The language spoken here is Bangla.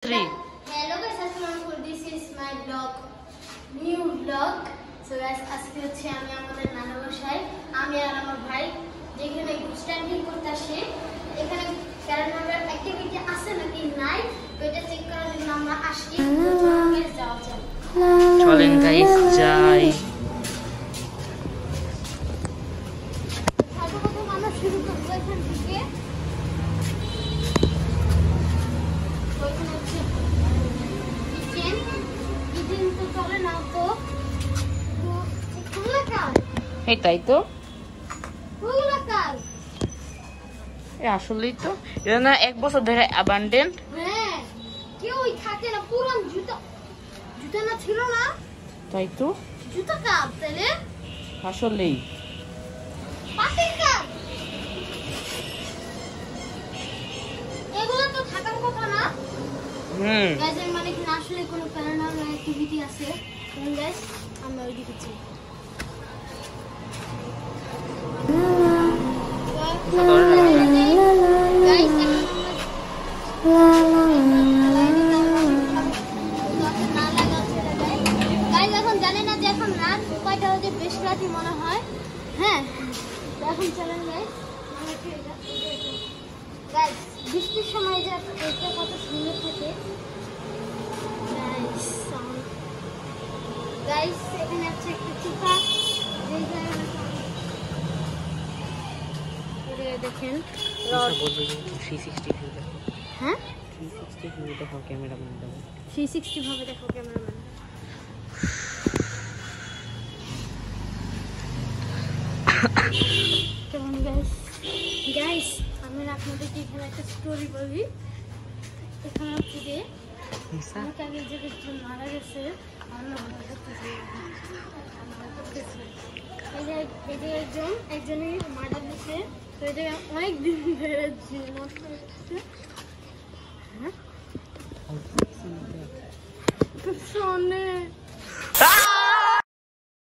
3 Hello guys, assalamualaikum. This is my vlog, new vlog. So guys, আজকে হচ্ছে আমি আমাদের নানা বাসায় আমি আর আমার ভাই যেখানে স্ট্যান্ডিং করতেছি এখানে প্যারানর্মাল অ্যাক্টিভিটি আছে নাকি নাই ওটা চেক করার জন্য আমরা আসছি। গাইস যাও চলেন গাইস যাই। সর্বপ্রথম আমরা শুরু করব এখান থেকে। এই তাই তো আসলেই তো এটা না 1 বছর ধরে অ্যাবান্ডেন্ট। হ্যাঁ কেউই থাকে না, পুরান জুতা জুতা না ছিল না, তাই তো জুতা কাপ তাহলে আসলেই পাটের কাপ এগুলো তো থাকার কথা না। গাইস মানে কি আসলে কোনো প্যারানর্মাল অ্যাক্টিভিটি আছে? গাইস আমরা ওই দিকে যাই। এখন জানি না যে এখন রাত কয়টা বাজে, বেশ রাতই মনে হয়। হ্যাঁ এখন চলেন গাইস, বৃষ্টির সময় যে এটা কত সুন্দর থাকে গাইস। এখানে আছে একটা চিপা দেখেন 360 ভিউ দেখো। হ্যাঁ 360 ভিউ দেখো ক্যামেরাম্যান দেখো 360 ভাবে দেখো ক্যামেরাম্যান। কেমন গাইস? গাইস আমি আপনাদেরকে এখানে একটা স্টোরি বলি। এখানে হচ্ছে যে অনেক আগে যে একজন মারা গেছে, এই যে একজনই মারা গেছে, তো এটা অনেক দিন ধরে